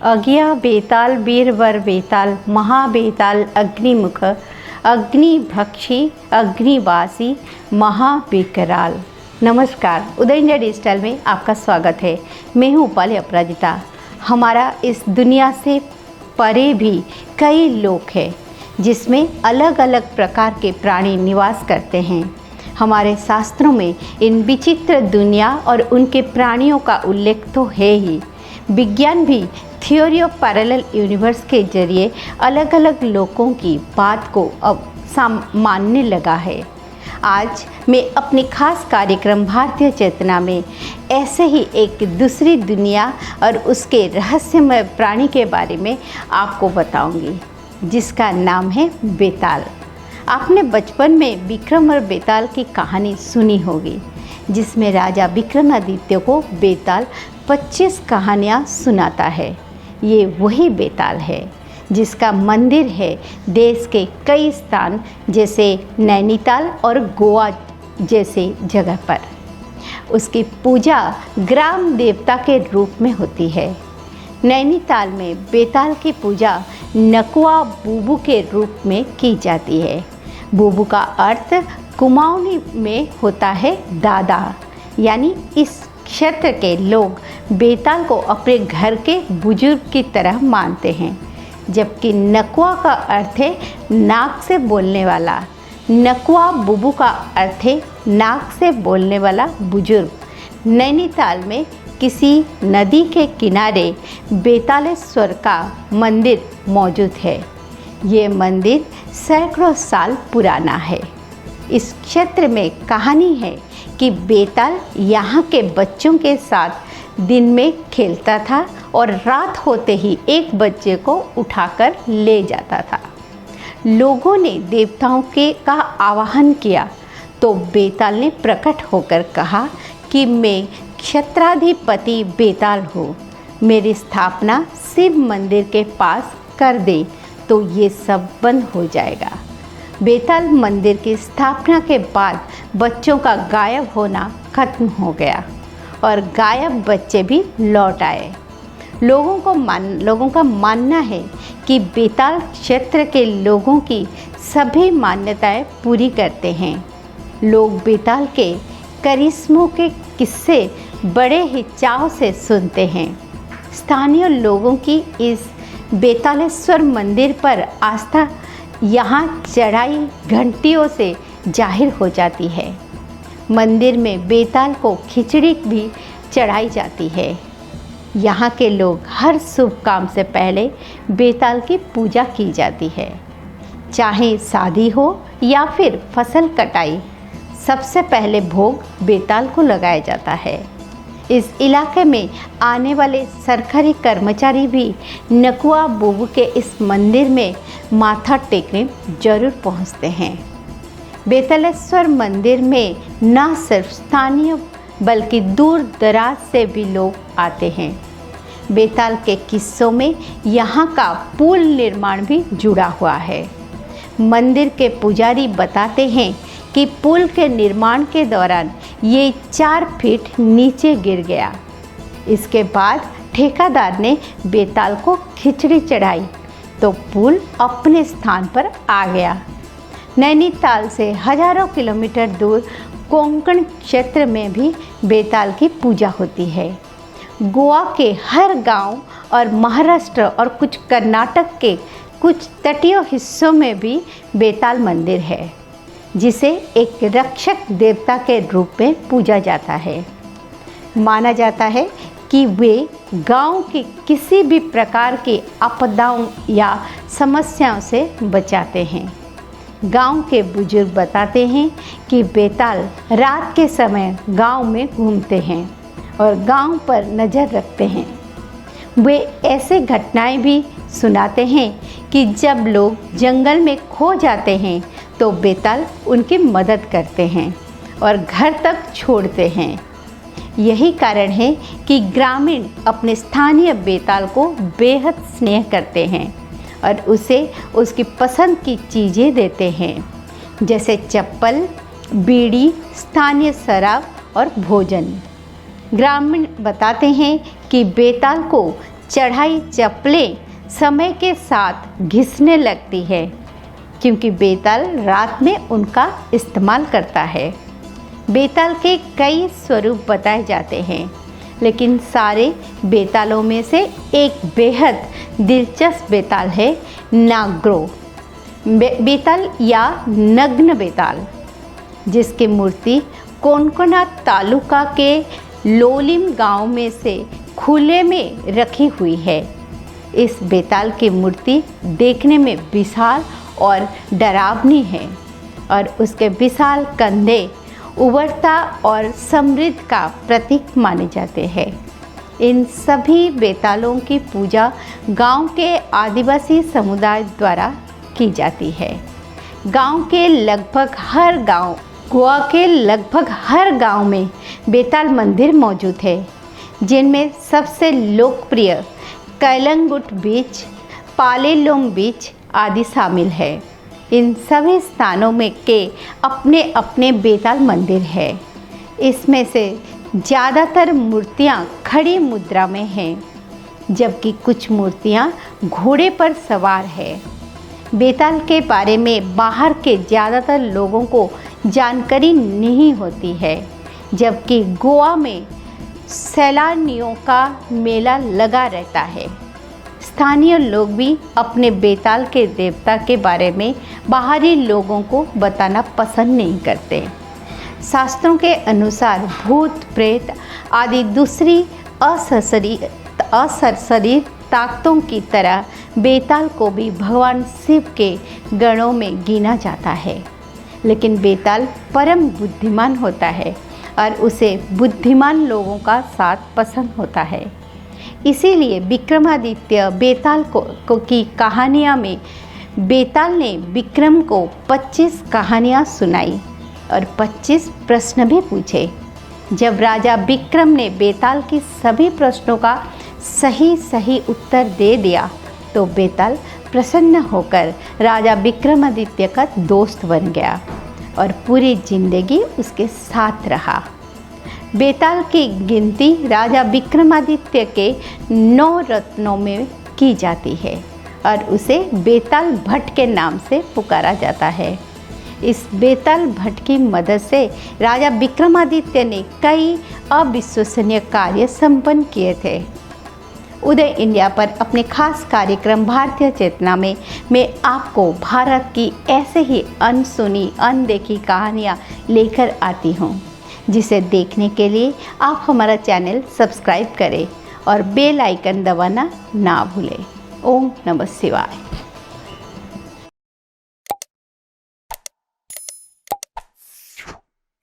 अज्ञा बेताल बीरवर बेताल महाबेताल अग्निमुख अग्निभक्षी अग्निवासी महाविकराल। नमस्कार, उदय India digital में आपका स्वागत है। मैं हूँ उपाली अपराजिता। हमारा इस दुनिया से परे भी कई लोक हैं जिसमें अलग अलग प्रकार के प्राणी निवास करते हैं। हमारे शास्त्रों में इन विचित्र दुनिया और उनके प्राणियों का उल्लेख तो है ही। विज्ञान भी थ्योरी ऑफ पैरेलल यूनिवर्स के जरिए अलग अलग लोकों की बात को अब मानने लगा है। आज मैं अपने खास कार्यक्रम भारतीय चेतना में ऐसे ही एक दूसरी दुनिया और उसके रहस्यमय प्राणी के बारे में आपको बताऊंगी, जिसका नाम है बेताल। आपने बचपन में विक्रम और बेताल की कहानी सुनी होगी, जिसमें राजा विक्रमादित्य को बेताल 25 कहानियाँ सुनाता है। ये वही बेताल है जिसका मंदिर है देश के कई स्थान जैसे नैनीताल और गोवा जैसे जगह पर। उसकी पूजा ग्राम देवता के रूप में होती है। नैनीताल में बेताल की पूजा नकुआ बुबू के रूप में की जाती है। बुबू का अर्थ कुमाऊनी में होता है दादा, यानी इस क्षेत्र के लोग बेताल को अपने घर के बुजुर्ग की तरह मानते हैं। जबकि नकुआ का अर्थ है नाक से बोलने वाला। नकुआ बुबू का अर्थ है नाक से बोलने वाला बुजुर्ग। नैनीताल में किसी नदी के किनारे बेतालेश्वर का मंदिर मौजूद है। ये मंदिर सैकड़ों साल पुराना है। इस क्षेत्र में कहानी है कि बेताल यहाँ के बच्चों के साथ दिन में खेलता था और रात होते ही एक बच्चे को उठाकर ले जाता था। लोगों ने देवताओं का आवाहन किया तो बेताल ने प्रकट होकर कहा कि मैं क्षत्राधिपति बेताल हूँ, मेरी स्थापना शिव मंदिर के पास कर दे तो ये सब बंद हो जाएगा। बेताल मंदिर की स्थापना के बाद बच्चों का गायब होना खत्म हो गया और गायब बच्चे भी लौट आए। लोगों का मानना है कि बेताल क्षेत्र के लोगों की सभी मान्यताएं पूरी करते हैं। लोग बेताल के करिश्मों के किस्से बड़े ही चाव से सुनते हैं। स्थानीय लोगों की इस बेतालेश्वर मंदिर पर आस्था यहाँ चढ़ाई घंटियों से जाहिर हो जाती है। मंदिर में बेताल को खिचड़ी भी चढ़ाई जाती है। यहाँ के लोग हर शुभ काम से पहले बेताल की पूजा की जाती है। चाहे शादी हो या फिर फसल कटाई, सबसे पहले भोग बेताल को लगाया जाता है। इस इलाके में आने वाले सरकारी कर्मचारी भी नकुआ बुबू के इस मंदिर में माथा टेकने जरूर पहुंचते हैं। बेतालेश्वर मंदिर में न सिर्फ स्थानीय बल्कि दूर दराज से भी लोग आते हैं। बेताल के किस्सों में यहाँ का पुल निर्माण भी जुड़ा हुआ है। मंदिर के पुजारी बताते हैं कि पुल के निर्माण के दौरान ये 4 फीट नीचे गिर गया। इसके बाद ठेकेदार ने बेताल को खिचड़ी चढ़ाई तो पुल अपने स्थान पर आ गया। नैनीताल से हजारों किलोमीटर दूर कोंकण क्षेत्र में भी बेताल की पूजा होती है। गोवा के हर गांव और महाराष्ट्र और कुछ कर्नाटक के कुछ तटीय हिस्सों में भी बेताल मंदिर है, जिसे एक रक्षक देवता के रूप में पूजा जाता है। माना जाता है कि वे गांव की किसी भी प्रकार की आपदाओं या समस्याओं से बचाते हैं। गांव के बुजुर्ग बताते हैं कि बेताल रात के समय गांव में घूमते हैं और गांव पर नज़र रखते हैं। वे ऐसे घटनाएं भी सुनाते हैं कि जब लोग जंगल में खो जाते हैं तो बेताल उनकी मदद करते हैं और घर तक छोड़ते हैं। यही कारण है कि ग्रामीण अपने स्थानीय बेताल को बेहद स्नेह करते हैं और उसे उसकी पसंद की चीज़ें देते हैं, जैसे चप्पल, बीड़ी, स्थानीय शराब और भोजन। ग्रामीण बताते हैं कि बेताल को चढ़ाई चप्पलें समय के साथ घिसने लगती है, क्योंकि बेताल रात में उनका इस्तेमाल करता है। बेताल के कई स्वरूप बताए जाते हैं, लेकिन सारे बेतालों में से एक बेहद दिलचस्प बेताल है नाग्रो बेताल या नग्न बेताल, जिसकी मूर्ति कोनकोना तालुका के लोलिम गांव में से खुले में रखी हुई है। इस बेताल की मूर्ति देखने में विशाल और डरावनी है और उसके विशाल कंधे उबरता और समृद्ध का प्रतीक माने जाते हैं। इन सभी बेतालों की पूजा गांव के आदिवासी समुदाय द्वारा की जाती है। गोवा के लगभग हर गांव में बेताल मंदिर मौजूद है, जिनमें सबसे लोकप्रिय कैलंगुट बीच, पालेलोंग बीच आदि शामिल है। इन सभी स्थानों में के अपने अपने बेताल मंदिर है। इसमें से ज़्यादातर मूर्तियाँ खड़ी मुद्रा में हैं, जबकि कुछ मूर्तियाँ घोड़े पर सवार है। बेताल के बारे में बाहर के ज़्यादातर लोगों को जानकारी नहीं होती है, जबकि गोवा में सैलानियों का मेला लगा रहता है। स्थानीय लोग भी अपने बेताल के देवता के बारे में बाहरी लोगों को बताना पसंद नहीं करते। शास्त्रों के अनुसार भूत प्रेत आदि दूसरी असरसरी ताकतों की तरह बेताल को भी भगवान शिव के गणों में गिना जाता है, लेकिन बेताल परम बुद्धिमान होता है और उसे बुद्धिमान लोगों का साथ पसंद होता है। इसीलिए विक्रमादित्य बेताल की कहानियाँ में बेताल ने विक्रम को 25 कहानियाँ सुनाई और 25 प्रश्न भी पूछे। जब राजा विक्रम ने बेताल की सभी प्रश्नों का सही उत्तर दे दिया, तो बेताल प्रसन्न होकर राजा विक्रमादित्य का दोस्त बन गया और पूरी जिंदगी उसके साथ रहा। बेताल की गिनती राजा विक्रमादित्य के 9 रत्नों में की जाती है और उसे बेताल भट्ट के नाम से पुकारा जाता है। इस बेताल भट्ट की मदद से राजा विक्रमादित्य ने कई अविश्वसनीय कार्य संपन्न किए थे। उदय इंडिया पर अपने खास कार्यक्रम भारतीय चेतना में मैं आपको भारत की ऐसे ही अनसुनी अनदेखी कहानियाँ लेकर आती हूँ, जिसे देखने के लिए आप हमारा चैनल सब्सक्राइब करें और बेल आइकन दबाना ना भूलें। ओम नमः शिवाय।